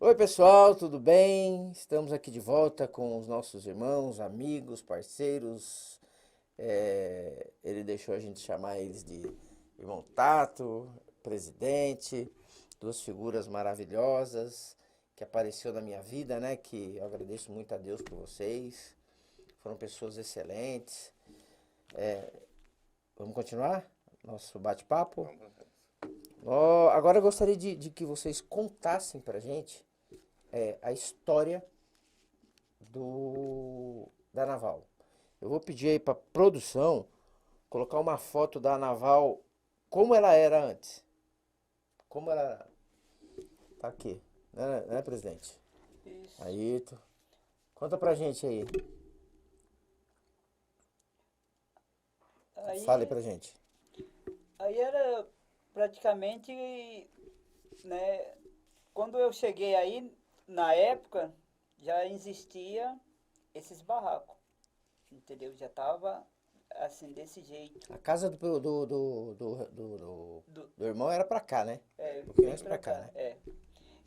Oi, pessoal, tudo bem? Estamos aqui de volta com os nossos irmãos, amigos, parceiros. Ele deixou a gente chamar eles de irmão Tato, presidente, duas figuras maravilhosas que apareceu na minha vida, né? Que eu agradeço muito a Deus por vocês. Foram pessoas excelentes. Vamos continuar nosso bate-papo? Vamos nessa. Agora eu gostaria de que vocês contassem pra gente a história da Naval. Eu vou pedir aí para produção colocar uma foto da Naval como ela era antes. Como ela tá aqui, né, presidente? Isso. Aí, conta pra gente aí. Fale Aí, pra gente. aí era praticamente, né, quando eu cheguei aí, na época, já existia esses barracos, entendeu? Já tava assim, desse jeito. A casa Do, do irmão era pra cá, né? Um pouquinho bem mais pra pra cá, cá, né? é.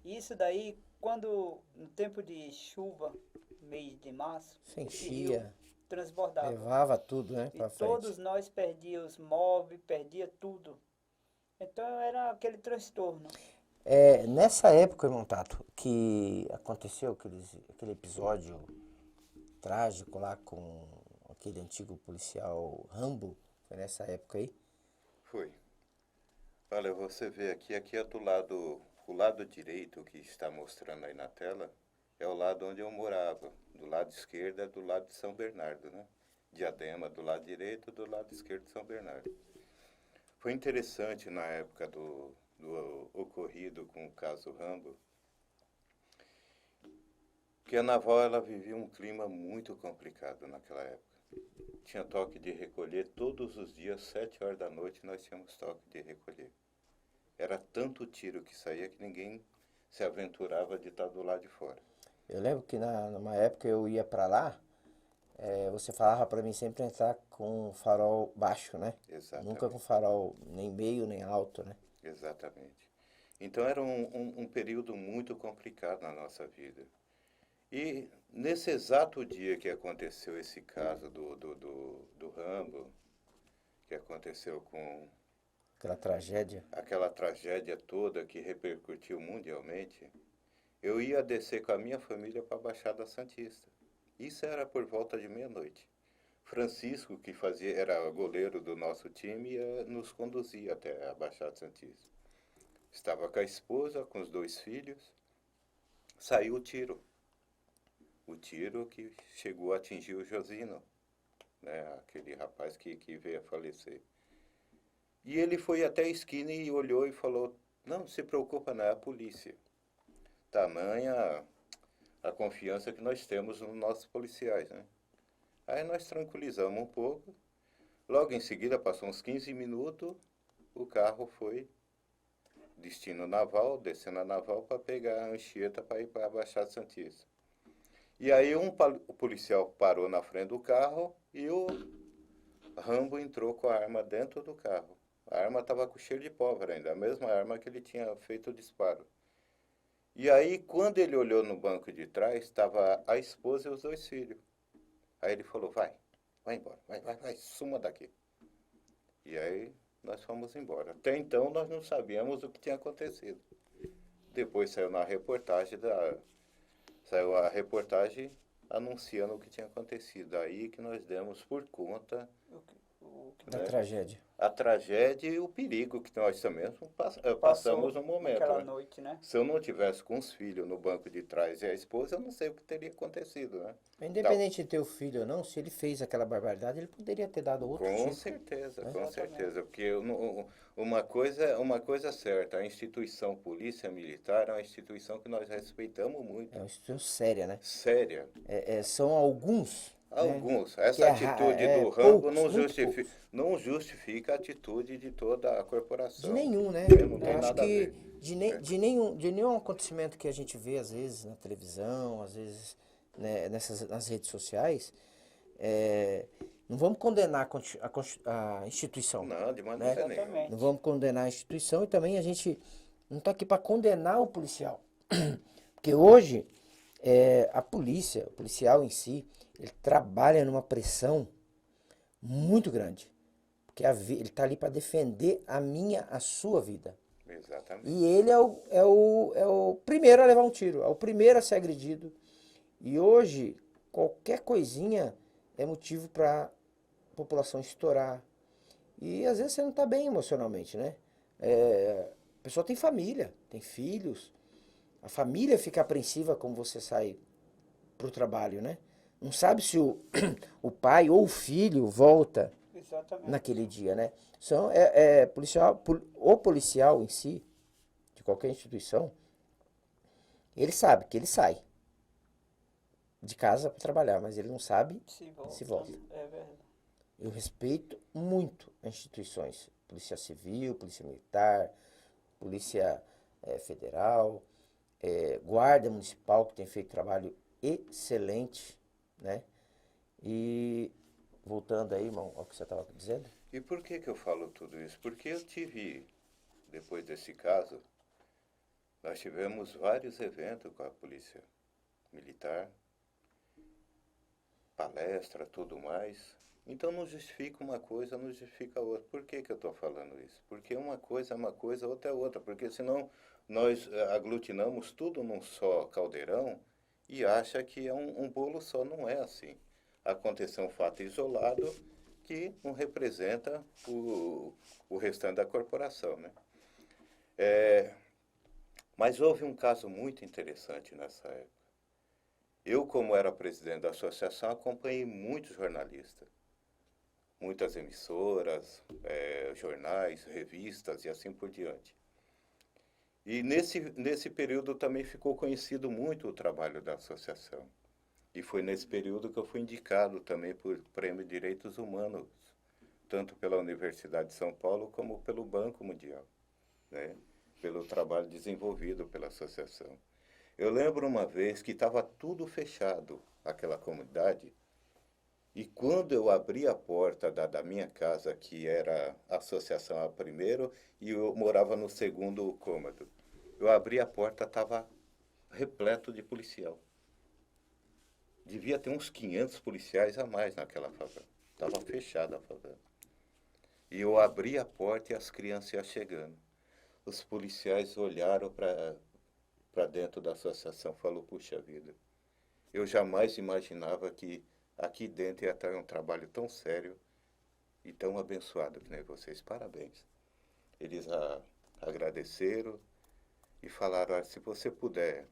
Isso daí, quando, no tempo de chuva, mês de março, Você esse rio enchia, transbordava. levava tudo, né, E pra frente. todos nós perdíamos móveis, perdia tudo. Então era aquele transtorno. Nessa época, irmão Tato, que aconteceu aquele episódio trágico lá com aquele antigo policial Rambo, foi nessa época aí? Foi. Olha, você vê aqui é do lado, o lado direito que está mostrando aí na tela, é o lado onde eu morava. Do lado esquerdo é do lado de São Bernardo, né? Diadema do lado direito, do lado esquerdo de São Bernardo. Foi interessante na época do ocorrido com o caso Rambo, que a Naval ela vivia um clima muito complicado naquela época. Tinha toque de recolher todos os dias, 7 horas da noite, nós tínhamos toque de recolher. Era tanto tiro que saía que ninguém se aventurava de estar do lado de fora. Eu lembro que numa época eu ia pra lá, você falava pra mim sempre entrar com farol baixo, né? Nunca com Exatamente, farol nem meio nem alto, né? exatamente. Então era um período muito complicado na nossa vida. E nesse exato dia que aconteceu esse caso do Rambo, que aconteceu com Aquela tragédia. aquela tragédia toda que repercutiu mundialmente, eu ia descer com a minha família para a Baixada Santista. Isso era por volta de meia-noite. Francisco, que era goleiro do nosso time, nos conduzia até a Baixada Santista. Estava com a esposa, com os dois filhos. Saiu o tiro. O tiro que chegou a atingir o Josino, né, aquele rapaz que veio a falecer. E ele foi até a esquina e olhou e falou: Não se preocupa, não é a polícia. Tamanha a confiança que nós temos nos nossos policiais, né? Aí nós tranquilizamos um pouco. Logo em seguida, passou uns 15 minutos, o carro foi destino Naval, descendo a Naval para pegar a Anchieta para ir para a Baixada Santista. E aí o policial parou na frente do carro e o Rambo entrou com a arma dentro do carro. A arma estava com cheiro de pólvora ainda, a mesma arma que ele tinha feito o disparo. E aí, quando ele olhou no banco de trás, estava a esposa e os dois filhos. Aí ele falou: vai embora, vai, suma daqui. E aí nós fomos embora. Até então nós não sabíamos o que tinha acontecido. Depois saiu a reportagem anunciando o que tinha acontecido. Aí que nós demos por conta, Da né, tragédia. a tragédia e o perigo que nós também passamos Passou no momento. naquela Né? noite, né? Se eu não tivesse com os filhos no banco de trás e a esposa, eu não sei o que teria acontecido, né? Tal. Independente de ter o filho ou não, se ele fez aquela barbaridade, ele poderia ter dado outro Com tipo. certeza, Né? com Exatamente. certeza. Porque uma coisa é certa, a instituição Polícia Militar é uma instituição que nós respeitamos É muito. uma instituição séria, né? Séria. São alguns, né? Alguns. Que Essa atitude do Rambo poucos, muito poucos. não justifica a atitude de toda a De corporação. nenhum, né? Né? Não Eu tem acho nada a que ver. de, Né? de nenhum acontecimento que a gente vê, às vezes, na televisão, às vezes, né, nas redes sociais, não vamos condenar a instituição, Não, de né? maneira nenhuma. Não Exatamente. vamos condenar a instituição e também a gente não está aqui para condenar o policial. Porque hoje, a polícia, o policial em si, ele trabalha numa pressão muito grande. Porque ele está ali para defender a minha, a sua vida. Exatamente. E ele é o primeiro a levar um tiro, é o primeiro a ser agredido. E hoje, qualquer coisinha é motivo para a população estourar. E às vezes você não está bem emocionalmente, né? A pessoa tem família, tem filhos. A família fica apreensiva como você sai pro trabalho, né? Não sabe se o pai ou o filho volta Exatamente. naquele dia, né? O policial em si, de qualquer instituição, ele sabe que ele sai de casa para trabalhar, mas ele não sabe se volta. É verdade. Eu respeito muito as instituições, Polícia Civil, Polícia Militar, Polícia Federal, Guarda Municipal, que tem feito trabalho excelente, né? E voltando aí, irmão, ao que você estava dizendo. E por que eu falo tudo isso? Porque eu tive, depois desse caso, nós tivemos vários eventos com a Polícia Militar, palestra, tudo mais. Então não justifica uma coisa, não justifica outra. Por que eu estou falando isso? Porque uma coisa é uma coisa, outra é outra. Porque senão nós aglutinamos tudo num só caldeirão e acha que é um bolo só. Não é assim. Aconteceu um fato isolado que não representa o restante da corporação, né? Mas houve um caso muito interessante nessa época. Eu, como era presidente da associação, acompanhei muitos jornalistas, muitas emissoras, jornais, revistas e assim por diante. E nesse período também ficou conhecido muito o trabalho da associação. E foi nesse período que eu fui indicado também por Prêmio de Direitos Humanos, tanto pela Universidade de São Paulo como pelo Banco Mundial, né? Pelo trabalho desenvolvido pela associação. Eu lembro uma vez que estava tudo fechado, aquela comunidade, e quando eu abri a porta da minha casa, que era a associação a primeiro, e eu morava no segundo cômodo, eu abri a porta, estava repleto de policial. Devia ter uns 500 policiais a mais naquela favela. Estava fechada a favela. E eu abri a porta e as crianças iam chegando. Os policiais olharam para dentro da associação e falaram, puxa vida, eu jamais imaginava que aqui dentro ia estar um trabalho tão sério e tão abençoado que nem vocês. Parabéns. Eles agradeceram e falaram, olha, se você puder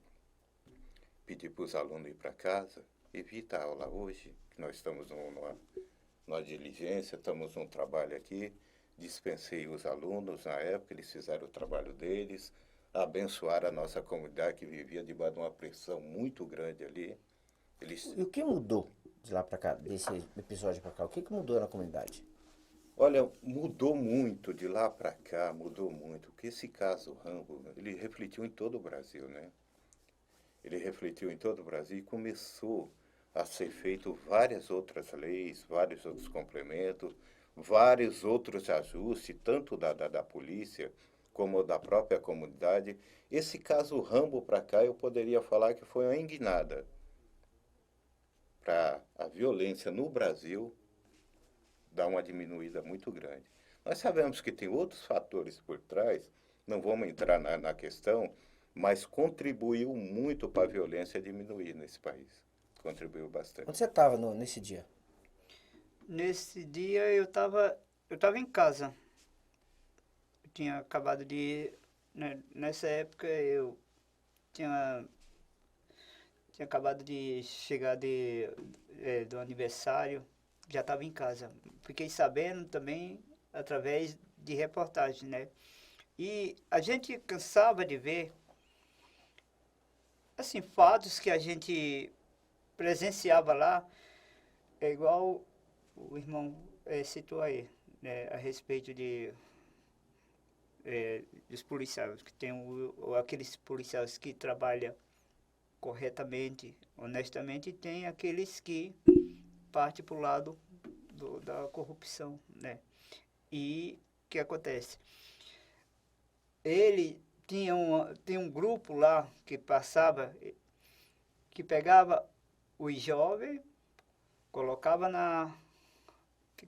pedir para os alunos ir para casa, evita a aula hoje, que nós estamos numa diligência, estamos num trabalho aqui. Dispensei os alunos na época, eles fizeram o trabalho deles, abençoaram a nossa comunidade que vivia debaixo de uma pressão muito grande ali. E o que mudou de lá para cá, desse episódio para cá? O que mudou na comunidade? Olha, mudou muito de lá para cá, mudou muito, porque esse caso Rambo, ele refletiu em todo o Brasil, né? Ele refletiu em todo o Brasil e começou a ser feito várias outras leis, vários outros complementos, vários outros ajustes, tanto da polícia como da própria comunidade. Esse caso Rambo para cá, eu poderia falar que foi uma enguinada para a violência no Brasil dar uma diminuída muito grande. Nós sabemos que tem outros fatores por trás, não vamos entrar na questão, mas contribuiu muito para a violência diminuir nesse país. Contribuiu bastante. Onde você estava nesse dia? Nesse dia eu tava em casa. Eu tinha acabado de... Nessa época eu tinha acabado de chegar do aniversário, já estava em casa. Fiquei sabendo também através de reportagem, né? E a gente cansava de ver, assim, fatos que a gente presenciava lá, é igual o irmão citou aí, né, a respeito dos policiais, que tem aqueles policiais que trabalham corretamente, honestamente, e tem aqueles que partem para o lado da corrupção, né? E o que acontece? Ele tinha um grupo lá que passava, que pegava os jovens, colocava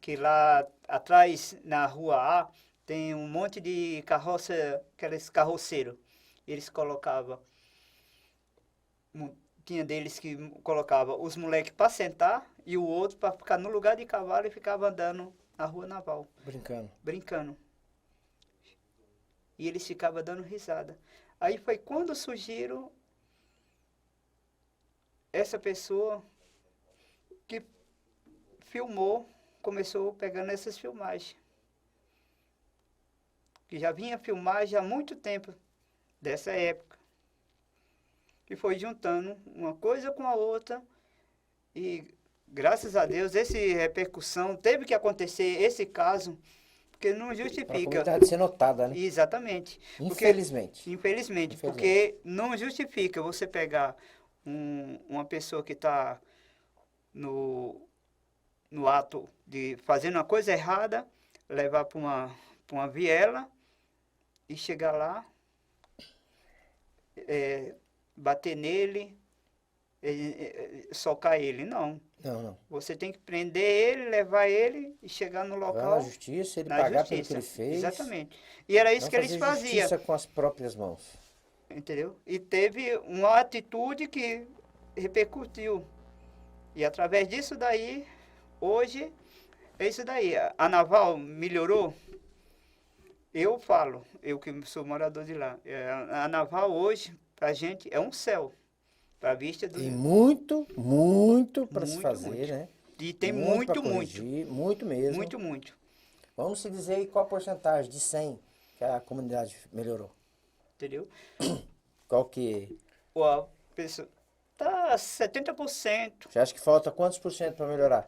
que lá atrás, na rua A, tem um monte de carroça, aqueles carroceiros. Eles colocavam, tinha deles que colocava os moleques para sentar e o outro para ficar no lugar de cavalo e ficava andando na rua naval, Brincando. brincando. E eles ficavam dando risada. Aí foi quando surgiram essa pessoa que filmou, começou pegando essas filmagens. Que já vinha filmagem há muito tempo, dessa época. E foi juntando uma coisa com a outra. E graças a Deus, essa repercussão teve que acontecer, esse caso, porque não Para a justifica. comunidade ser notada, né? Exatamente. Infelizmente. Infelizmente, porque não justifica você pegar uma pessoa que está no ato de fazendo uma coisa errada, levar para uma viela e chegar lá, bater nele, socar ele. Não. Não, não. Você tem que prender ele, levar ele e chegar no Vai local. na justiça, ele pagar pelo que ele fez. Exatamente. E era isso Não que eles fazer faziam. justiça com as próprias mãos. Entendeu? E teve uma atitude que repercutiu. E através disso daí, hoje, é isso daí. A naval melhorou? Eu falo, eu que sou morador de lá. A naval hoje, pra gente, é um céu. Pra vista do... Tem muito para se Muito, fazer, muito. né? E tem pra muito. corrigir, muito mesmo. Muito. Vamos se dizer aí qual a porcentagem de 100 que a comunidade melhorou. Entendeu? Qual que... A pessoa tá 70%. Você acha que falta quantos por cento para melhorar?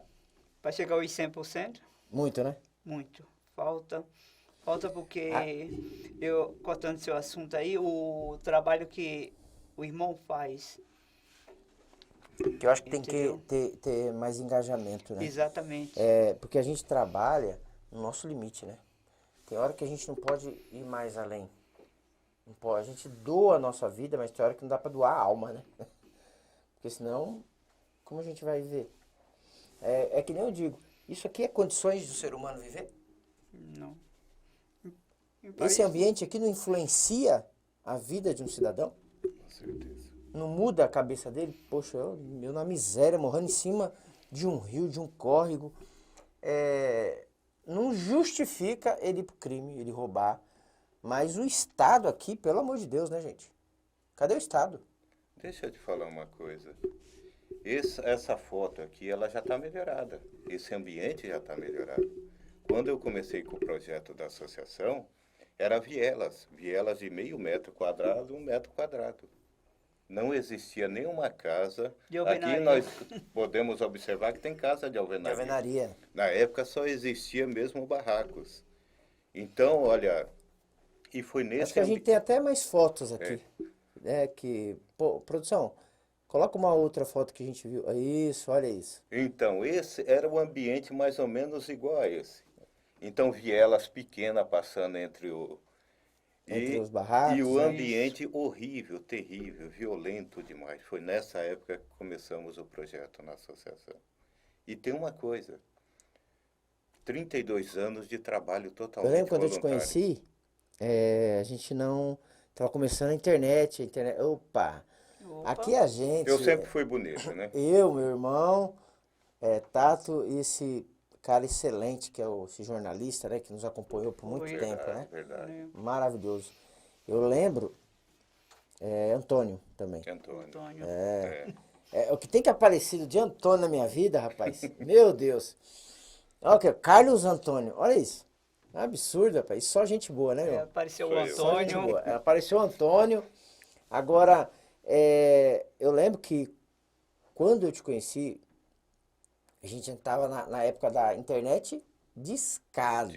Para chegar aos 100%, Muito, né? muito. Falta porque, Ah. eu, cortando seu assunto aí, o trabalho que o irmão faz. Que eu acho que tem Entendeu? que ter mais engajamento, né? Exatamente. Porque a gente trabalha no nosso limite, né? Tem hora que a gente não pode ir mais além. Não pode. A gente doa a nossa vida, mas tem hora que não dá para doar a alma, né? Porque senão, como a gente vai viver? É que nem eu digo, isso aqui é condições do ser humano viver? Não. Esse ambiente aqui não influencia a vida de um cidadão? Com certeza. Não muda a cabeça dele? Poxa, eu na miséria, morrendo em cima de um rio, de um córrego. Não justifica ele ir pro crime, ele roubar. Mas o Estado aqui, pelo amor de Deus, né, gente? Cadê o Estado? Deixa eu te falar uma coisa. Essa foto aqui, ela já está melhorada. Esse ambiente já está melhorado. Quando eu comecei com o projeto da associação, era vielas de meio metro quadrado, 1 metro quadrado. Não existia nenhuma casa. De alvenaria. Aqui nós podemos observar que tem casa de De alvenaria. alvenaria. Na época só existia mesmo barracos. Então, olha, e foi nesse Acho que a gente tem até mais fotos aqui. Pô, produção, coloca uma outra foto que a gente viu. Isso, olha isso. Então, esse era o ambiente mais ou menos igual a esse. Então, vielas pequenas passando entre Os barracos. e o né? ambiente horrível, terrível, violento demais. Foi nessa época que começamos o projeto na associação. E tem uma coisa, 32 anos de trabalho Eu totalmente lembro quando eu te voluntário. conheci, a gente não... Tava começando a internet. Opa! Opa. Aqui a gente... Eu sempre fui bonito, né? Eu, meu irmão, Tato e esse cara excelente, que é esse jornalista, né? Que nos acompanhou por muito tempo, né? Verdade. Maravilhoso. Eu lembro, Antônio também. Antônio. Antônio. O que tem que aparecido de Antônio na minha vida, rapaz. Meu Deus. Olha aqui, Carlos Antônio. Olha isso. É um absurdo, rapaz. Só gente boa, né, meu? Apareceu Sou o eu. Só gente Antônio. boa. Apareceu o Antônio. Agora, eu lembro que quando eu te conheci, a gente estava na época da internet discada.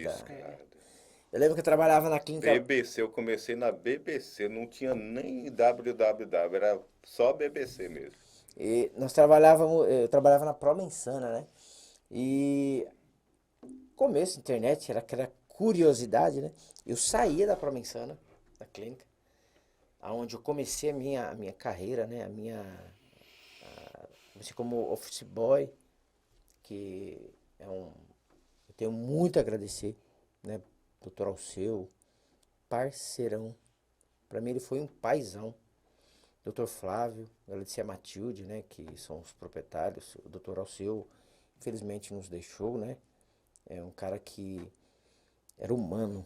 Eu lembro que eu trabalhava na clínica... BBC, eu comecei na BBC, não tinha nem www, era só BBC mesmo. E eu trabalhava na Prova Insana, né? E começo da internet era aquela curiosidade, né? Eu saía da Prova Insana, da clínica, aonde eu comecei a minha carreira, né? Comecei como office boy, que é eu tenho muito a agradecer, né? Doutor Alceu, parceirão. Para mim ele foi um paizão. Doutor Flávio, agradecer a Matilde, né? Que são os proprietários. O doutor Alceu, infelizmente, nos deixou, né? É um cara que era humano,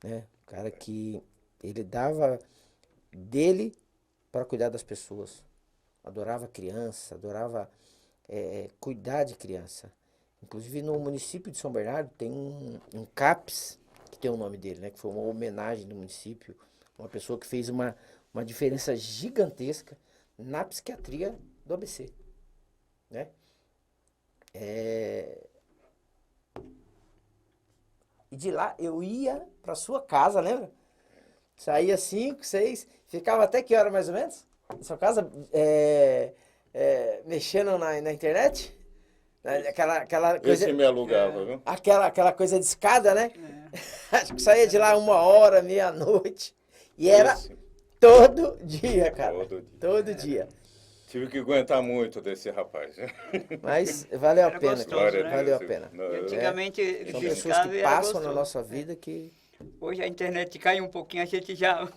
né? Um cara que ele dava dele para cuidar das pessoas. Adorava criança, adorava cuidar de criança. Inclusive no município de São Bernardo tem um CAPS, que tem o nome dele, né? Que foi uma homenagem do município. Uma pessoa que fez uma diferença gigantesca na psiquiatria do ABC, né? E de lá eu ia pra sua casa, lembra? Saía 5, 6, ficava até que hora mais ou menos? Na sua casa, mexendo na internet? Aquela coisa, Esse me alugava, viu? aquela coisa de escada, né? É. Acho que saía de lá 1 hora, meia-noite. E era Esse, todo dia, cara. Todo dia. Todo dia. tive que aguentar muito desse rapaz. Mas valeu a Era pena, gostoso, cara. né? Valeu a pena. Não, E eu- antigamente São de pessoas escada que era passam na gostoso. nossa vida que... Hoje a internet cai um pouquinho, a gente já...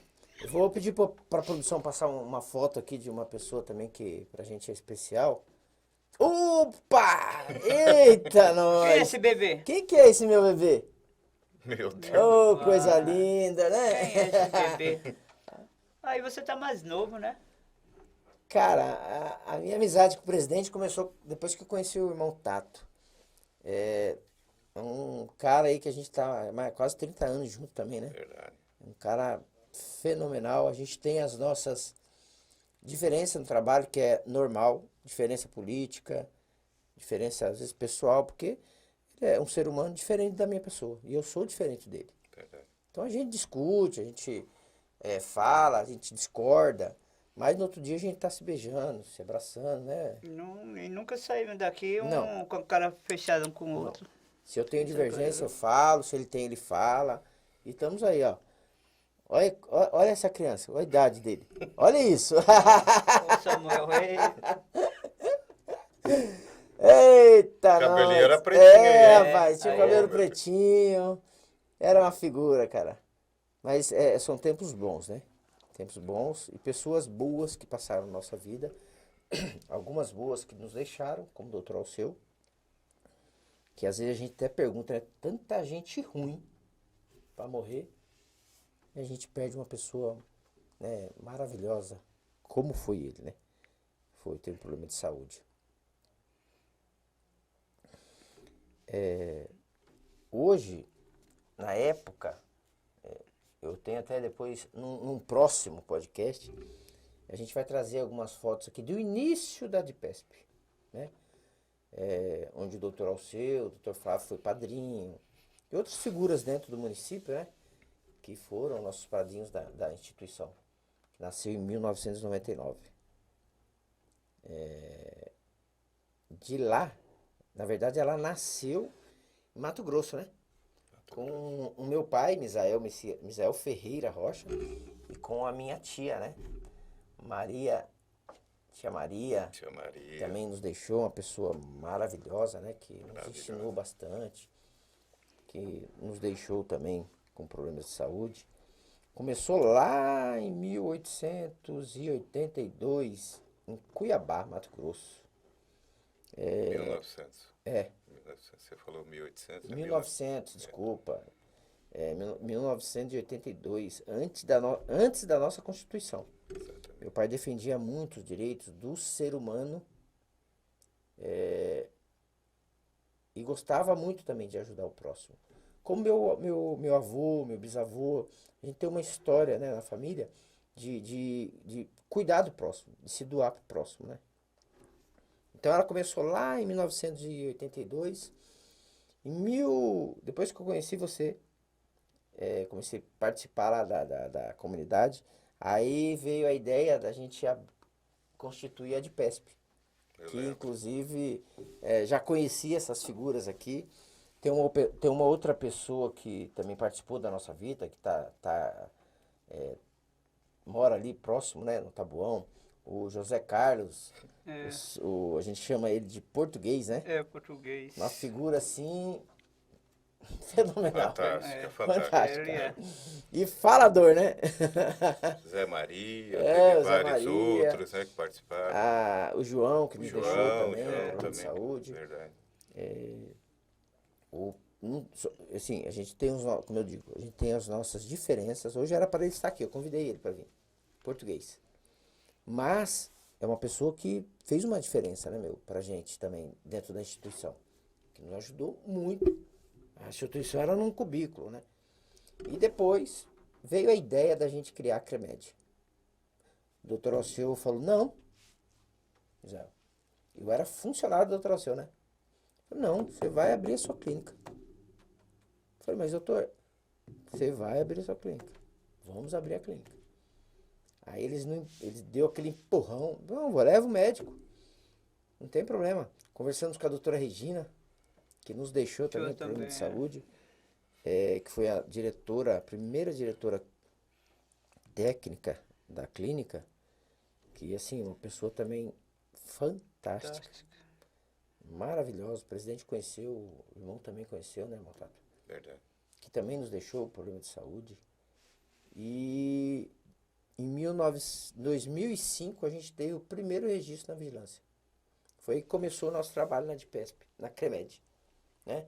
Eu vou pedir pra produção passar uma foto aqui de uma pessoa também que pra gente é especial. Opa! Eita, Quem é nós! esse bebê? Quem que é esse meu bebê? Meu Deus. Oh, coisa Ah, linda, Quem é esse né? bebê? Aí você tá mais novo, né? Cara, a minha amizade com o presidente começou depois que eu conheci o irmão Tato. É um cara aí que a gente tá quase 30 anos junto também, né? Verdade. Um cara fenomenal. A gente tem as nossas diferenças no trabalho, que é normal, diferença política, diferença às vezes pessoal, porque ele é um ser humano diferente da minha pessoa e eu sou diferente dele. Verdade. Então a gente discute, a gente fala, a gente discorda, mas no outro dia a gente tá se beijando, se abraçando, né? E nunca saímos daqui Não. com a cara fechada um com o Não. outro. Se eu tenho Essa divergência, coisa. eu falo, se ele tem, ele fala. E estamos aí, ó. Olha essa criança, olha a idade dele. Olha isso. Ô Samuel, Eita, Cabelinho nós. era pretinho aí, hein? Rapaz, tinha o Aí, cabelo ó. pretinho. Era uma figura, cara. Mas são tempos bons, né? Tempos bons e pessoas boas que passaram na nossa vida. Algumas boas que nos deixaram, como o doutor Alceu. Que às vezes a gente até pergunta, né? Tanta gente ruim pra morrer. E a gente perde uma pessoa, né, maravilhosa. Como foi ele, né? Teve um problema de saúde. Hoje, na época, eu tenho até depois, num próximo podcast, a gente vai trazer algumas fotos aqui do início da DIPESP, né? Onde o doutor Alceu, o doutor Flávio foi padrinho, e outras figuras dentro do município, né? Que foram nossos padrinhos da instituição, que nasceu em 1999. De lá, na verdade, ela nasceu em Mato Grosso, né? Com o meu pai, Misael Ferreira Rocha, e com a minha tia, né? Tia Maria, Tia Maria. também nos deixou uma pessoa maravilhosa, né? Que nos Maravilhosa. ensinou bastante, que nos deixou também com problemas de saúde. Começou lá em 1882, em Cuiabá, Mato Grosso. 1900. 1900. Você falou 1800? 1900, desculpa. 1982, antes da nossa Constituição. Exatamente. Meu pai defendia muito os direitos do ser humano e gostava muito também de ajudar o próximo. Como meu avô, meu bisavô, a gente tem uma história, né, na família de cuidar do próximo, de se doar pro próximo, né? Então ela começou lá em 1982. Depois que eu conheci você, comecei a participar lá da comunidade, aí veio a ideia da gente constituir a DIPESP, Eu que lembro. inclusive já conhecia essas figuras aqui. Tem uma outra pessoa que também participou da nossa vida, que tá mora ali próximo, né, no Taboão, o José Carlos, É, a gente chama ele de português, né? português. Uma figura assim fenomenal, Fantástica, É, fantástica. ele é. e falador, né? Zé Maria, teve É, o Zé vários Maria, outros, né, que participaram. o João que O nos deixou João, também, problema de também, saúde. verdade. Assim, a gente tem como eu digo, a gente tem as nossas diferenças. Hoje era para ele estar aqui, eu convidei ele para vir, português. Mas é uma pessoa que fez uma diferença, né, meu, pra gente também, dentro da instituição. Que nos ajudou muito. A instituição era num cubículo, né? E depois veio a ideia da gente criar a Cremed. O doutor Alceu falou, não, Zé, eu era funcionário do doutor Alceu, né? Falei, não, você vai abrir a sua clínica. Falei, mas doutor, você vai abrir a sua clínica. Vamos abrir a clínica. Aí eles deu aquele empurrão. Não, leva o médico. Não tem problema. Conversamos com a doutora Regina, que nos deixou também Eu o problema também, de saúde, que foi a diretora, a primeira diretora técnica da clínica, que assim, uma pessoa também fantástica, Fantástico. maravilhosa. O presidente conheceu, o irmão também conheceu, né, Motato? Verdade. Que também nos deixou o problema de saúde. E em 2005 a gente teve o primeiro registro na vigilância. Foi aí que começou o nosso trabalho na DIPESP, na CREMED, né?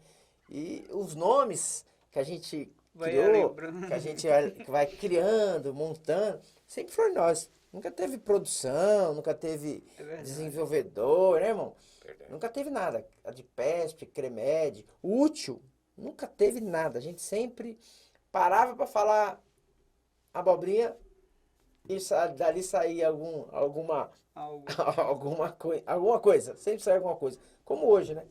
E os nomes que a gente Vai criou, lembrando. que a gente vai criando, montando, sempre foi nós. Nunca teve produção, nunca teve É verdade. desenvolvedor, né, irmão? Verdade. Nunca teve nada. A DIPESP, CREMED, útil, nunca teve nada. A gente sempre parava para falar abobrinha e dali saía alguma Algo. alguma coisa, sempre sai alguma coisa. Como hoje, né?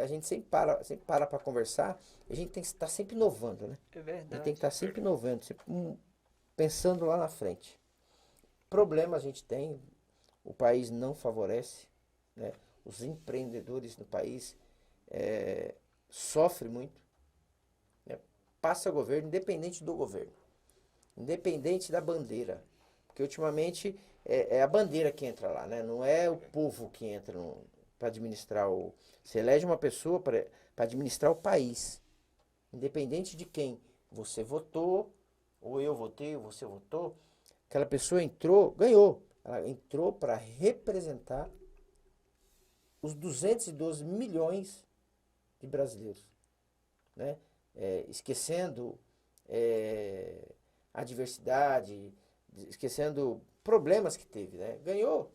A gente sempre para para conversar, a gente tem que estar sempre inovando, né? É A gente tem que verdade. estar sempre inovando, sempre pensando lá na frente. Problema a gente tem, o país não favorece, né? Os empreendedores no país sofrem muito, né? Passa governo, independente do governo, independente da bandeira. Porque ultimamente é a bandeira que entra lá, né? Não é o povo que entra para administrar o. Você elege uma pessoa para administrar o país. Independente de quem você votou, ou eu votei, ou você votou, aquela pessoa entrou, ganhou. Ela entrou para representar os 212 milhões de brasileiros, né? Esquecendo a diversidade, esquecendo problemas que teve, né? Ganhou,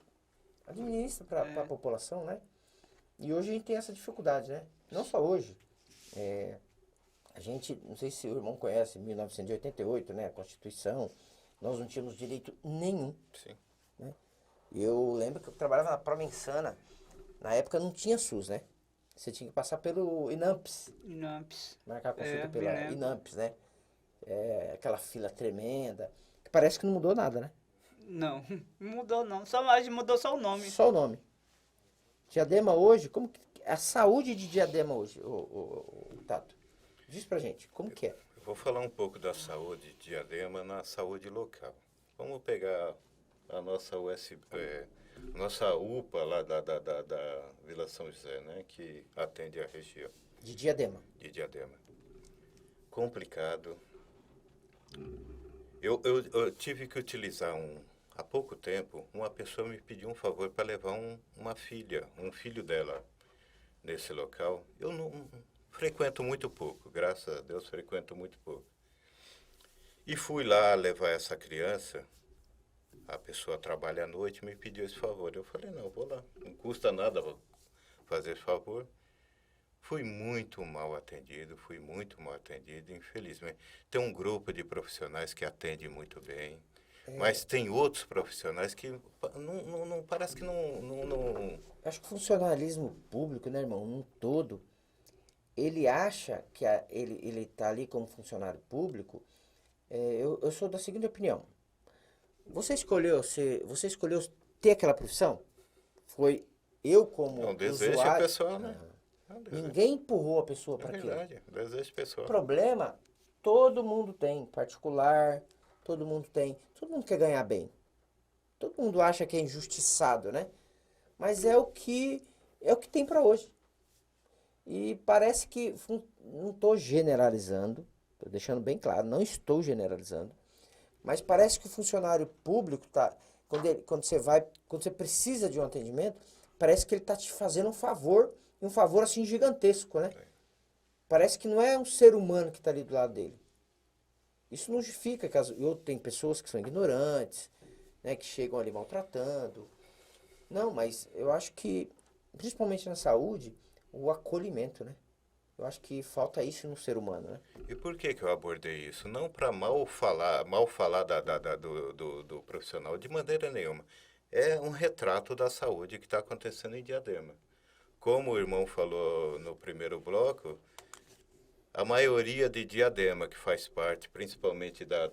administra para a população, né? E hoje a gente tem essa dificuldade, né? Não só hoje. A gente, não sei se o irmão conhece, 1988, né? A Constituição, nós não tínhamos direito nenhum. Sim. Né? Eu lembro que eu trabalhava na Promensana, na época não tinha SUS, né? Você tinha que passar pelo INAMPS, Inamps. marcar a consulta me pela lembro. INAMPS, né? Aquela fila tremenda, que parece que não mudou nada, né? Não, mudou não. Mas mudou só o nome. Só o nome. Diadema hoje, como que a saúde de Diadema hoje, Tato? Diz pra gente, como que é? Eu vou falar um pouco da saúde de Diadema na saúde local. Vamos pegar a nossa nossa UPA lá da Vila São José, né? Que atende a região De Diadema. de Diadema. Complicado. Eu tive que utilizar há pouco tempo, uma pessoa me pediu um favor para levar uma filha, um filho dela nesse local. Eu não frequento muito pouco, graças a Deus frequento muito pouco. E fui lá levar essa criança, a pessoa trabalha à noite, me pediu esse favor. Eu falei, não, vou lá, não custa nada fazer esse favor. Fui muito mal atendido, infelizmente. Tem um grupo de profissionais que atende muito bem, mas tem outros profissionais que não parece que não. Acho que o funcionalismo público, né, irmão, num todo, ele acha que ele tá ali como funcionário público. Eu sou da seguinte opinião. Você escolheu ter aquela profissão? Foi eu como É um desejo usuário. pessoal, né? É um desejo. Ninguém empurrou a pessoa É para aquilo. verdade, desejo pessoal. Problema todo mundo tem, particular, todo mundo quer ganhar bem. Todo mundo acha que é injustiçado, né? Mas é o que tem para hoje. E parece que não estou generalizando, estou deixando bem claro, não estou generalizando, mas parece que o funcionário público tá quando você precisa de um atendimento, parece que ele está te fazendo um favor assim gigantesco, né? Parece que não é um ser humano que está ali do lado dele. Isso não justifica que tem pessoas que são ignorantes, né, que chegam ali maltratando. Não, mas eu acho que, principalmente na saúde, o acolhimento, né? Eu acho que falta isso no ser humano, né? E por que que eu abordei isso? Não para mal falar do profissional, de maneira nenhuma. É um retrato da saúde que está acontecendo em Diadema. Como o irmão falou no primeiro bloco, a maioria de Diadema, que faz parte principalmente da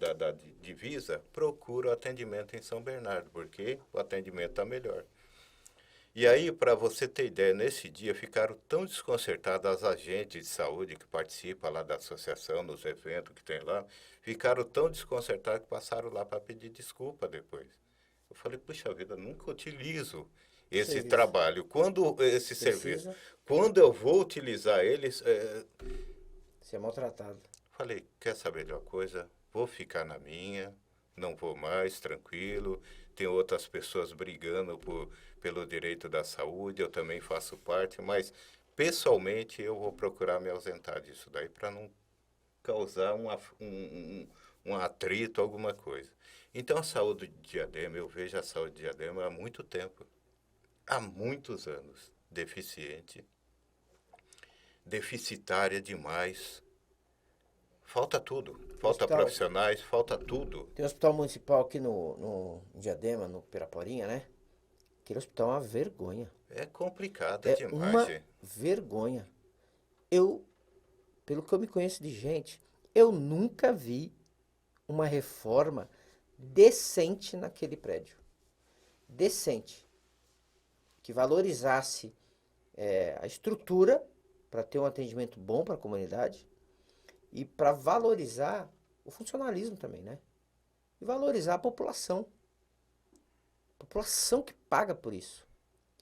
divisa, procura o atendimento em São Bernardo, porque o atendimento está melhor. E aí, para você ter ideia, nesse dia ficaram tão desconcertados as agentes de saúde que participam lá da associação, nos eventos que tem lá, ficaram tão desconcertados que passaram lá para pedir desculpa depois. Eu falei, puxa vida, nunca utilizo esse Serviço. trabalho. Esse serviço, Precisa quando eu vou utilizar eles, ser maltratado. falei, quer saber de uma coisa? Vou ficar na minha, não vou mais, tranquilo. Tem outras pessoas brigando pelo direito da saúde, eu também faço parte, mas pessoalmente eu vou procurar me ausentar disso daí para não causar um atrito, alguma coisa. Então a saúde de Diadema, eu vejo a saúde de Diadema há muito tempo, há muitos anos, deficitária demais. Falta tudo. Falta Hospital. profissionais, falta tudo. Tem um hospital municipal aqui no Diadema, no Piraporinha, né? Aquele hospital é uma vergonha. É complicado É demais, uma gente. vergonha. Eu, pelo que eu me conheço de gente, eu nunca vi uma reforma decente naquele prédio. Decente. Que valorizasse a estrutura para ter um atendimento bom para a comunidade e para valorizar o funcionalismo também, né? E valorizar a população. A população que paga por isso.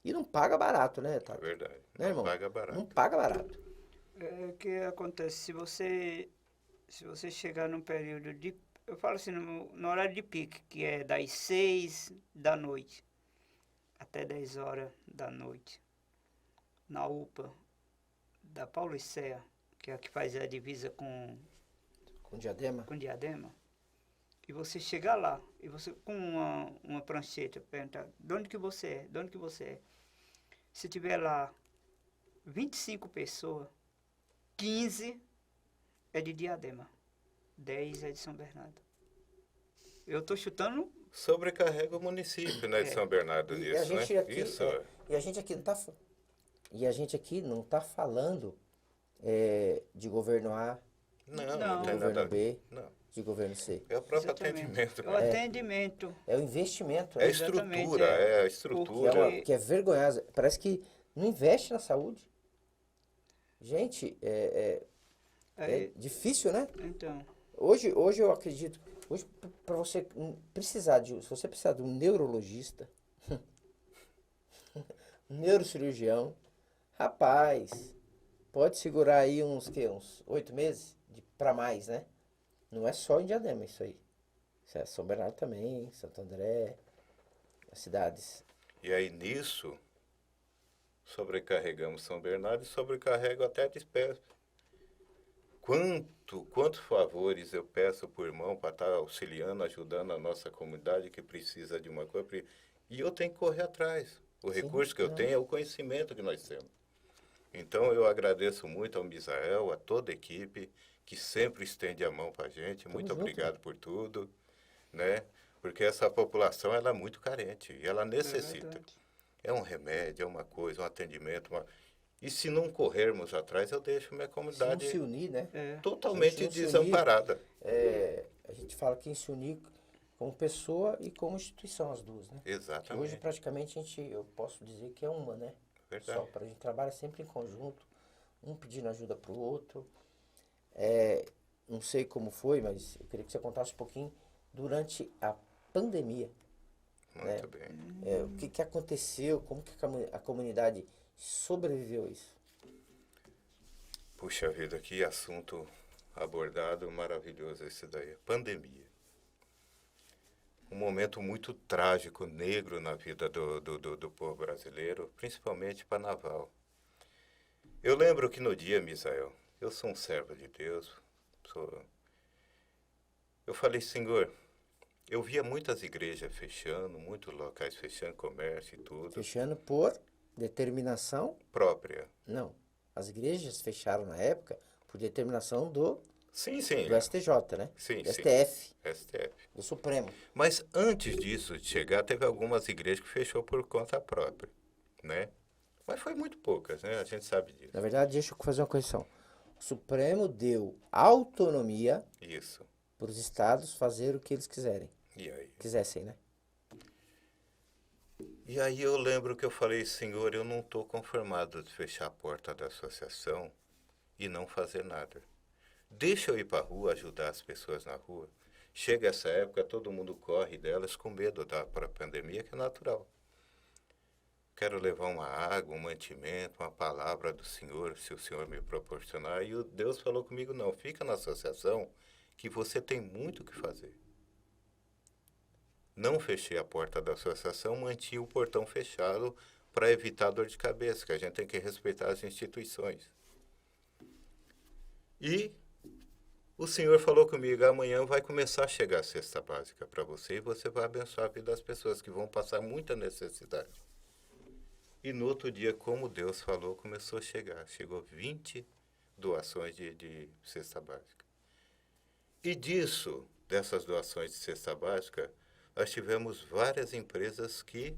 E não paga barato, né, É Tato? verdade. Né, Não irmão? paga barato. Não paga barato. O que acontece? Se você chegar num período de. Eu falo assim, no horário de pique, que é das 6 da noite até 10 horas da noite, na UPA da Paulicéia, que é a que faz a divisa Com diadema. com Diadema, e você chegar lá, e você com uma prancheta, perguntar de onde que você é, de onde que você é. Se tiver lá 25 pessoas, 15 é de Diadema, 10 é de São Bernardo. Eu tô chutando. Sobrecarrega o município, né, de São Bernardo E nisso, a gente né? aqui, Isso. e a gente aqui não tá, e a gente aqui não tá falando de governo A, Não, Não. não de tem nada a governo ver. B, Não. de governo C. É o próprio Exatamente. atendimento. É o Né? atendimento. É o investimento, É né? Exatamente, estrutura, é a estrutura. porque- Que é vergonhosa. Parece que não investe na saúde. Gente, é Aí, difícil, né? então, Hoje eu acredito, hoje para você se você precisar de um neurologista, um neurocirurgião, rapaz, pode segurar aí uns 8 meses para mais, né? Não é só em Diadema isso aí. Isso é São Bernardo também, Santo André, as cidades. E aí nisso, sobrecarregamos São Bernardo e sobrecarrego até a despesa. Quantos favores eu peço por irmão para estar auxiliando, ajudando a nossa comunidade que precisa de uma coisa. E eu tenho que correr atrás. O Sim, recurso que eu não. tenho é o conhecimento que nós temos. Então eu agradeço muito ao Misael, a toda a equipe que sempre estende a mão para a gente. Muito junto, obrigado por tudo, né? Porque essa população ela é muito carente e ela necessita. verdade. É um remédio, é uma coisa, um atendimento. E se não corrermos atrás, eu deixo minha Se não comunidade se unir, né? totalmente Se não se unir, desamparada. a gente fala que em se unir como pessoa e como instituição, as duas, né? Que Exatamente. hoje praticamente eu posso dizer que é uma, né? Verdade. Só, a gente trabalha sempre em conjunto, um pedindo ajuda pro outro. Não sei como foi, mas eu queria que você contasse um pouquinho durante a pandemia. Muito bem. O que que aconteceu? Como que a comunidade sobreviveu a isso? Puxa vida, que assunto abordado maravilhoso esse daí. Pandemia. Um momento muito trágico, negro na vida do povo brasileiro, principalmente para Naval. Eu lembro que no dia, Misael, eu sou um servo de Deus, eu falei, Senhor, eu via muitas igrejas fechando, muitos locais fechando, comércio e tudo, Fechando por determinação? própria. Não. As igrejas fecharam na época por determinação do Sim, sim, STJ, né? sim, Do sim, STF, STF. do Supremo. Mas antes disso de chegar, teve algumas igrejas que fechou por conta própria, né? Mas foi muito poucas, né? A gente sabe disso. Na verdade, deixa eu fazer uma correção. O Supremo deu autonomia Isso. para os estados fazer o que eles quiserem. E aí? Quisessem, né? E aí eu lembro que eu falei, Senhor, eu não estou conformado de fechar a porta da associação e não fazer nada. Deixa eu ir para a rua, ajudar as pessoas na rua. Chega essa época, todo mundo corre delas com medo da pandemia, que é natural. Quero levar uma água, um mantimento, uma palavra do Senhor, se o Senhor me proporcionar. E o Deus falou comigo, não, fica na associação, que você tem muito o que fazer. Não fechei a porta da associação, mantive o portão fechado para evitar dor de cabeça, que a gente tem que respeitar as instituições. E o Senhor falou comigo, amanhã vai começar a chegar a cesta básica para você e você vai abençoar a vida das pessoas que vão passar muita necessidade. E no outro dia, como Deus falou, começou a chegar. Chegou 20 doações de cesta básica. E dessas doações de cesta básica, nós tivemos várias empresas que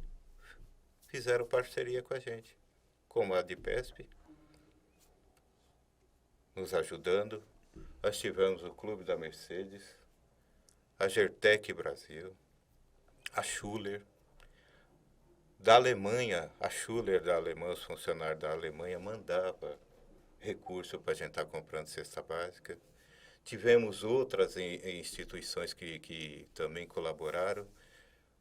fizeram parceria com a gente, como a Adipesp, nos ajudando. Nós tivemos o Clube da Mercedes, a Gertec Brasil, a Schuller. Da Alemanha, a Schuller da Alemanha, os funcionários da Alemanha mandava recurso para a gente estar comprando cesta básica. Tivemos outras instituições que também colaboraram.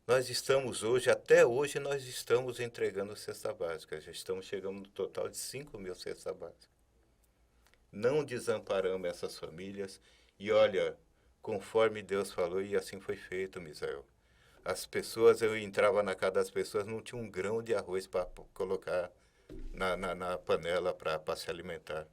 Nós estamos hoje, até hoje, nós estamos entregando cesta básica. Já estamos chegando no total de 5.000 cestas básicas. Não desamparamos essas famílias. E olha, conforme Deus falou, e assim foi feito, Misael. As pessoas, eu entrava na casa das pessoas, não tinha um grão de arroz para colocar na panela para se alimentar.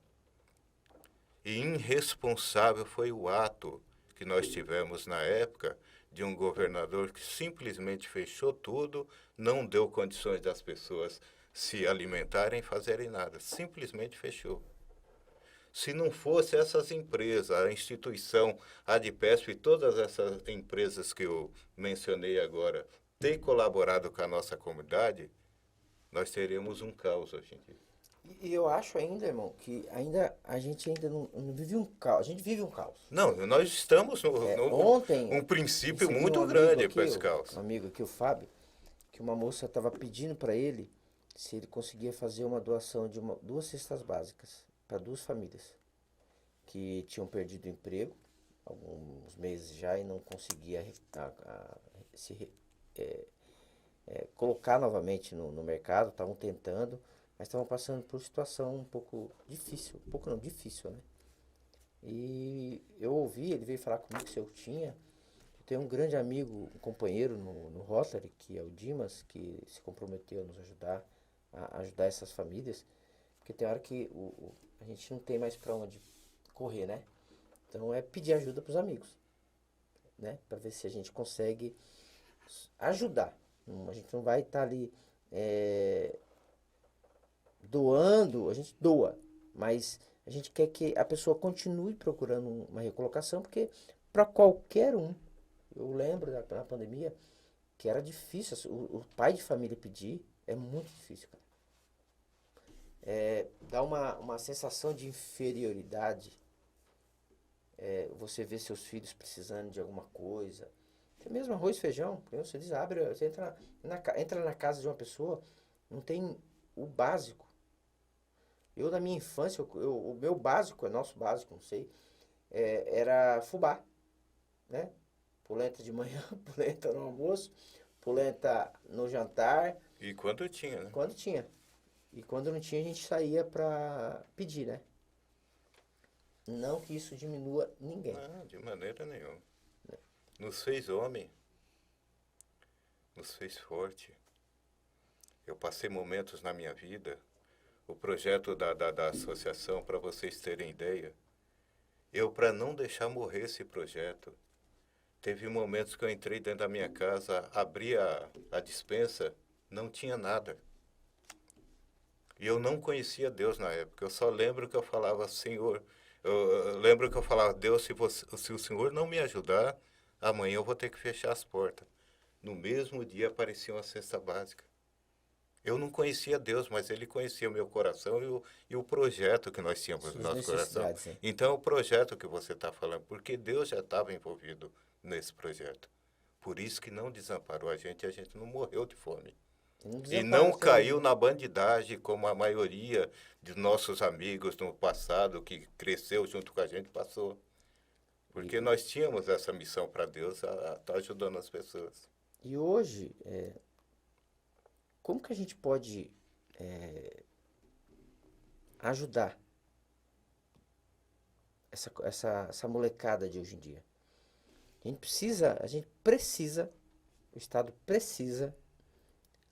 E irresponsável foi o ato que nós tivemos na época de um governador que simplesmente fechou tudo, não deu condições das pessoas se alimentarem e fazerem nada. Simplesmente fechou. Se não fosse essas empresas, a instituição, a Adipesp e todas essas empresas que eu mencionei agora, ter colaborado com a nossa comunidade, nós teríamos um caos hoje em dia. E eu acho ainda, irmão, que a gente ainda não vive um caos. A gente vive um caos. Não, nós estamos Ontem, um princípio recebi muito um amigo grande aqui, para esse caos. um amigo aqui, o Fábio, que uma moça estava pedindo para ele se ele conseguia fazer uma doação de duas cestas básicas para duas famílias que tinham perdido o emprego alguns meses já e não conseguia colocar novamente no mercado, estavam tentando, mas estavam passando por situação um pouco difícil, um pouco não, difícil, né? E eu ouvi, ele veio falar comigo se eu tinha. Eu tenho um grande amigo, um companheiro no Rotary, que é o Dimas, que se comprometeu a nos ajudar, a ajudar essas famílias, porque tem hora que a gente não tem mais para onde correr, né? Então é pedir ajuda para os amigos, né? Para ver se a gente consegue ajudar. A gente não vai estar ali doando, a gente doa, mas a gente quer que a pessoa continue procurando uma recolocação, porque para qualquer um, eu lembro na pandemia que era difícil, o pai de família pedir é muito difícil, cara. Dá uma sensação de inferioridade. Você vê seus filhos precisando de alguma coisa. Até mesmo arroz e feijão. Você diz, você entra na casa de uma pessoa, não tem o básico. Eu, na minha infância, o meu básico, nosso básico, não sei, era fubá, né? polenta de manhã, polenta no almoço, polenta no jantar, E quando tinha, né? quando tinha. E quando não tinha, a gente saía pra pedir, né? Não que isso diminua ninguém. Não, de maneira nenhuma. Nos fez homem, nos fez forte. Eu passei momentos na minha vida, o projeto da associação, para vocês terem ideia, eu, para não deixar morrer esse projeto, teve momentos que eu entrei dentro da minha casa, abri a despensa, não tinha nada. E eu não conhecia Deus na época. Eu só lembro que eu falava, Senhor, eu lembro que eu falava, Deus, se o Senhor não me ajudar, amanhã eu vou ter que fechar as portas. No mesmo dia aparecia uma cesta básica. Eu não conhecia Deus, mas Ele conhecia o meu coração e o projeto que nós tínhamos no Suas nosso coração. necessidades, né? Então, o projeto que você está falando, porque Deus já estava envolvido nesse projeto. Por isso que não desamparou a gente não morreu de fome. E não caiu na bandidagem como a maioria de nossos amigos no passado, que cresceu junto com a gente, passou. Porque nós tínhamos essa missão para Deus, a estar ajudando as pessoas. E hoje, como que a gente pode ajudar essa molecada de hoje em dia? A gente precisa, o Estado precisa,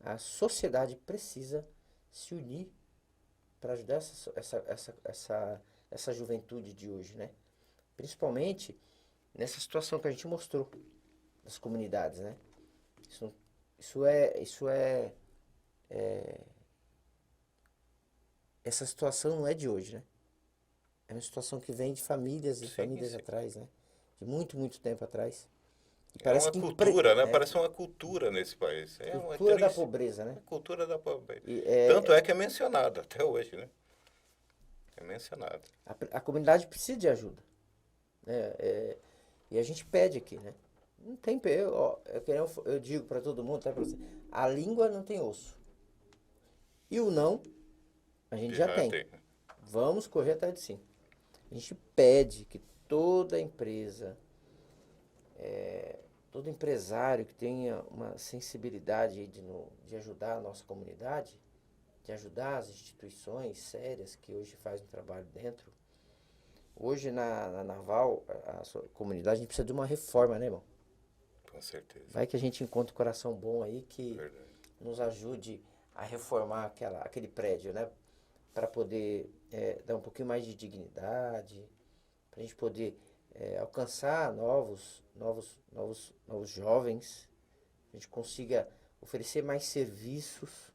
a sociedade precisa se unir para ajudar essa juventude de hoje, né? Principalmente nessa situação que a gente mostrou das comunidades, né? Essa situação não é de hoje, né? É uma situação que vem de famílias e famílias atrás, né? De muito, muito tempo atrás. E É uma cultura, né? Parece uma cultura nesse país. É uma cultura da pobreza, né? Cultura da pobreza. E, Tanto é que é mencionado até hoje, né? É mencionado. a comunidade precisa de ajuda, né? E a gente pede aqui, né? Não tem, eu digo para todo mundo, tá, pra você, a língua não tem osso. E o não, a gente já tem. Vamos correr atrás de sim. A gente pede que toda empresa, todo empresário que tenha uma sensibilidade aí de ajudar a nossa comunidade, de ajudar as instituições sérias que hoje fazem um trabalho dentro. Hoje na Naval, a sua comunidade, a gente precisa de uma reforma, né, irmão? Com certeza. Vai que a gente encontra um coração bom aí que Verdade. nos ajude a reformar aquele prédio, né? Para poder dar um pouquinho mais de dignidade, para a gente poder alcançar novos jovens, a gente consiga oferecer mais serviços,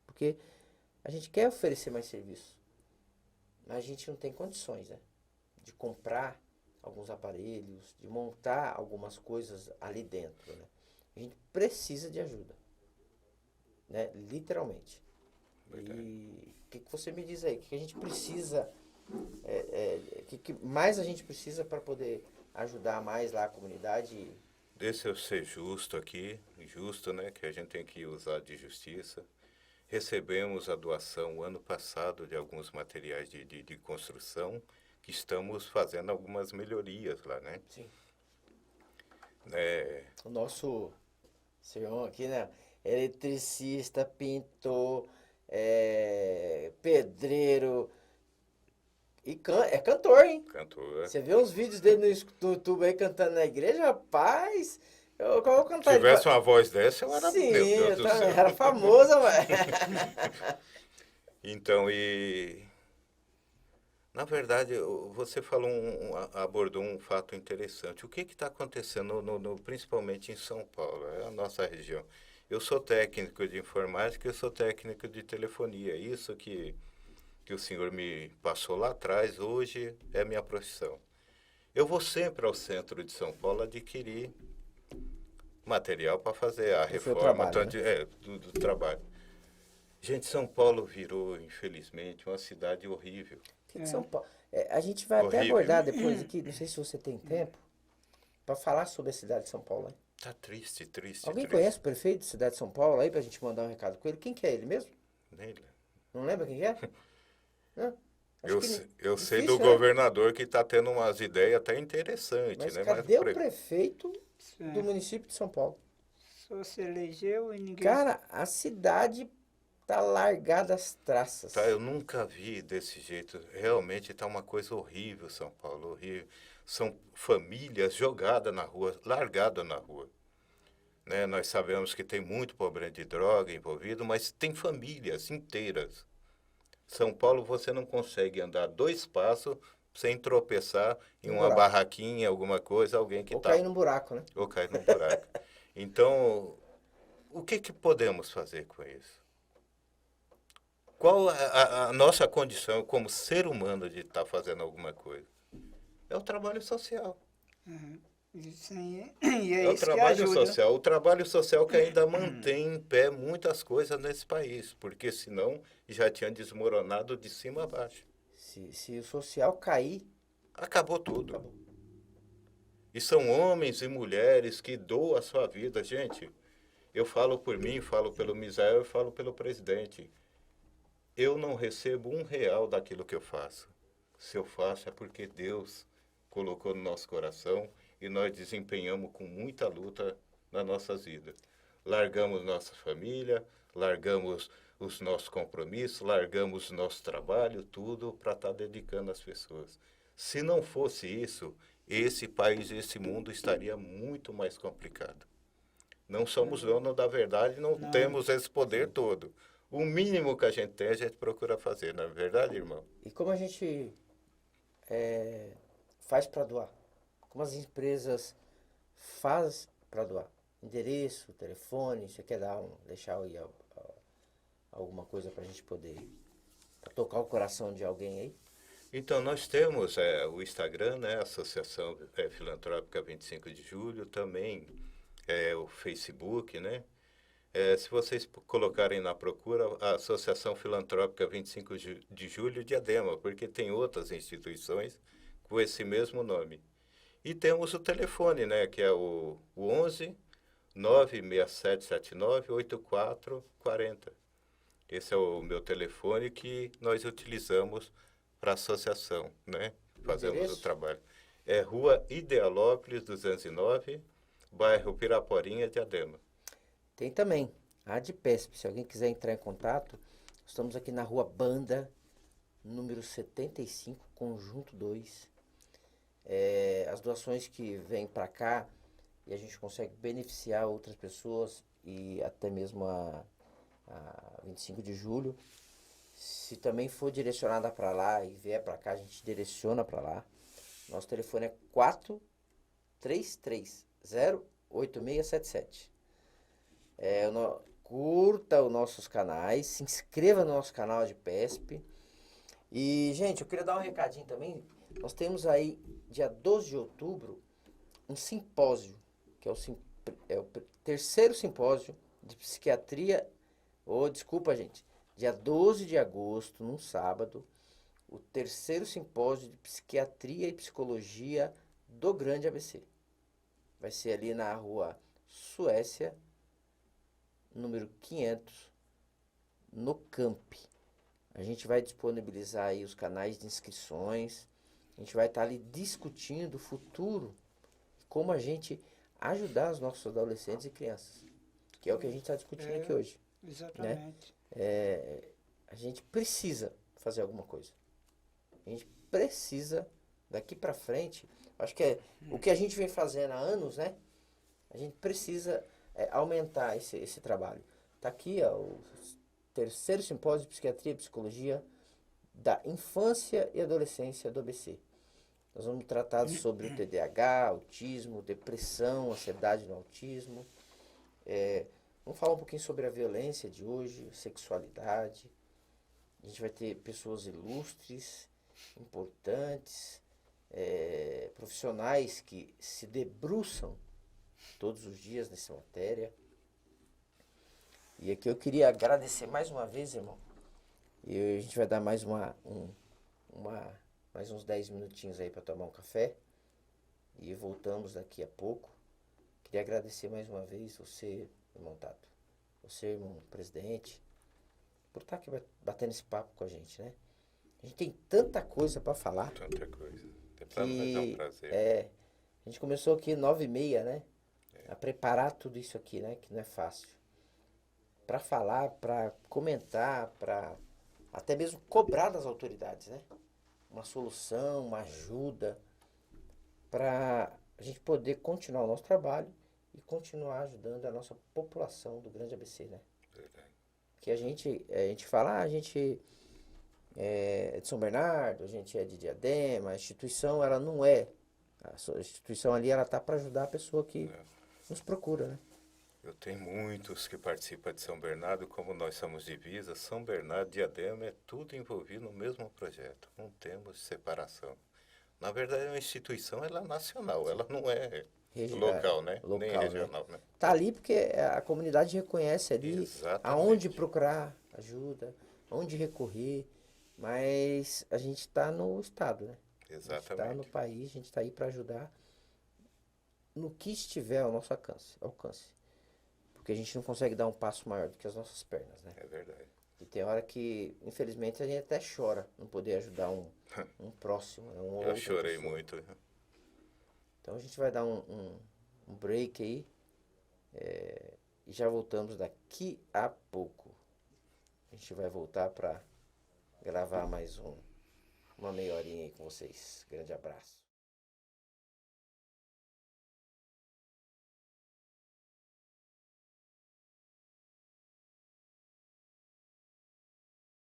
porque a gente quer oferecer mais serviços, mas a gente não tem condições, né? De comprar alguns aparelhos, de montar algumas coisas ali dentro, né? A gente precisa de ajuda, né? Literalmente. Verdade. E o que você me diz aí? O que a gente precisa, que mais a gente precisa para poder ajudar mais lá a comunidade? Deixa eu ser justo aqui, justo, né? Que a gente tem que usar de justiça. Recebemos a doação o ano passado de alguns materiais de construção, que estamos fazendo algumas melhorias lá, né? Sim. É, O nosso senhor aqui, né? Eletricista, pintor, pedreiro e é cantor, hein? cantor. Você vê uns vídeos dele no YouTube aí cantando na igreja, rapaz. Eu vou cantar. Se tivesse uma voz dessa, eu era, Sim, meu Deus do céu. era famosa, velho. Então, na verdade, você falou abordou um fato interessante. O que está acontecendo, principalmente em São Paulo, é a nossa região? Eu sou técnico de informática, eu sou técnico de telefonia. Isso que o senhor me passou lá atrás, hoje é minha profissão. Eu vou sempre ao centro de São Paulo adquirir material para fazer a reforma trabalho, do trabalho. Gente, São Paulo virou, infelizmente, uma cidade horrível. São Paulo. A gente vai até abordar depois aqui, não sei se você tem tempo, para falar sobre a cidade de São Paulo, né? Tá triste. Alguém conhece o prefeito da cidade de São Paulo aí, pra gente mandar um recado com ele? Quem que é ele mesmo? Nele. Não lembra quem que é? Não? Acho que Eu sei difícil, do né? governador que está tendo umas ideias até interessantes, Mas né? cadê o prefeito do É, município de São Paulo? só se elegeu e ninguém. Cara, a cidade tá largada às Tá, traças. eu nunca vi desse jeito. Realmente tá uma coisa horrível, São Paulo, horrível. São famílias jogadas na rua, largadas na rua. Né? Nós sabemos que tem muito problema de droga envolvido, mas tem famílias inteiras. São Paulo você não consegue andar 2 passos sem tropeçar em Um uma buraco. barraquinha, alguma coisa, alguém que Ou está cair num buraco, né? ou cai num buraco. Então, o que podemos fazer com isso? Qual a nossa condição como ser humano de estar fazendo alguma coisa? É o trabalho social. Isso aí, e é É o isso que trabalho ajuda. social. O trabalho social que ainda mantém em pé muitas coisas nesse país, porque senão já tinha desmoronado de cima a baixo. Se o social cair, Acabou tudo. acabou. E são homens e mulheres que doam a sua vida. Gente, eu falo por mim, falo pelo Misael e falo pelo presidente. Eu não recebo R$ 1 daquilo que eu faço. Se eu faço é porque Deus colocou no nosso coração e nós desempenhamos com muita luta nas nossas vidas. Largamos nossa família, largamos os nossos compromissos, largamos o nosso trabalho, tudo para estar dedicando às pessoas. Se não fosse isso, esse país, esse mundo estaria muito mais complicado. Não somos donos da verdade, não Não, temos esse poder todo. O mínimo que a gente tem, a gente procura fazer, não é verdade, irmão? E como a gente faz para doar? Como as empresas faz para doar? Endereço, telefone, você quer deixar aí alguma coisa para a gente poder pra tocar o coração de alguém aí? Então, nós temos o Instagram, né, Associação Filantrópica 25 de Julho, também o Facebook, né? Se vocês colocarem na procura a Associação Filantrópica 25 de Julho Diadema, porque tem outras instituições com esse mesmo nome. E temos o telefone, né, que é o 11 96779 8440. Esse é o meu telefone que nós utilizamos para a associação, né? Fazemos o Endereço? trabalho. É Rua Idealópolis 209, bairro Piraporinha, Diadema. Tem também a ADPESP. Se alguém quiser entrar em contato, estamos aqui na rua Banda, número 75, Conjunto 2. As doações que vêm para cá e a gente consegue beneficiar outras pessoas e até mesmo a 25 de julho. Se também for direcionada para lá e vier para cá, a gente direciona para lá. Nosso telefone é 433-08677. Curta os nossos canais, se inscreva no nosso canal de PESP. E, gente, eu queria dar um recadinho também. Nós temos aí, dia 12 de outubro, um simpósio, que é o terceiro simpósio de psiquiatria. Desculpa, gente. Dia 12 de agosto, num sábado, o terceiro simpósio de psiquiatria e psicologia do Grande ABC. Vai ser ali na rua Suécia, número 500, no Camp. A gente vai disponibilizar aí os canais de inscrições. A gente vai estar ali discutindo o futuro, como a gente ajudar os nossos adolescentes e crianças, que é o que a gente está discutindo aqui hoje, né? exatamente. A gente precisa fazer alguma coisa. A gente precisa, daqui para frente, acho que é o que a gente vem fazendo há anos, né? A gente precisa aumentar esse trabalho. Tá aqui, ó, o terceiro simpósio de psiquiatria e psicologia da infância e adolescência do ABC. Nós vamos tratar sobre o TDAH, autismo, depressão, ansiedade no autismo. Vamos falar um pouquinho sobre a violência de hoje, sexualidade. A gente vai ter pessoas ilustres, importantes, profissionais que se debruçam todos os dias nessa matéria. E aqui eu queria agradecer mais uma vez, irmão. E a gente vai dar mais mais uns 10 minutinhos aí para tomar um café. E voltamos daqui a pouco. Queria agradecer mais uma vez você, irmão Tato. Você, irmão presidente, por estar aqui batendo esse papo com a gente, né? A gente tem tanta coisa para falar Tanta coisa. Para nós é um que prazer. a gente começou aqui 9h30, né? A preparar tudo isso aqui, né? Que não é fácil. Para falar, para comentar, para até mesmo cobrar das autoridades, né? Uma solução, uma ajuda, para a gente poder continuar o nosso trabalho e continuar ajudando a nossa população do Grande ABC, né? Verdade. Que a gente fala, a gente é de São Bernardo, a gente é de Diadema, a instituição ela não é, a instituição ali ela tá para ajudar a pessoa que Não. nos procura, né? Eu tenho muitos que participam de São Bernardo, como nós somos divisa, São Bernardo, Diadema, é tudo envolvido no mesmo projeto. Não temos separação. Na verdade, a instituição ela é nacional, ela não é local, né? Nem Local, né? regional, né? Tá ali porque a comunidade reconhece ali aonde Exatamente. procurar ajuda, aonde recorrer, mas a gente está no estado, né? A gente está no Exatamente. país, a gente está aí para ajudar no que estiver ao nosso alcance. Porque a gente não consegue dar um passo maior do que as nossas pernas, né? É verdade. E tem hora que, infelizmente, a gente até chora não poder ajudar um próximo, né? Uma Já outra chorei pessoa. muito. Então a gente vai dar um break aí e já voltamos daqui a pouco. A gente vai voltar para gravar mais uma meia horinha aí com vocês. Grande abraço.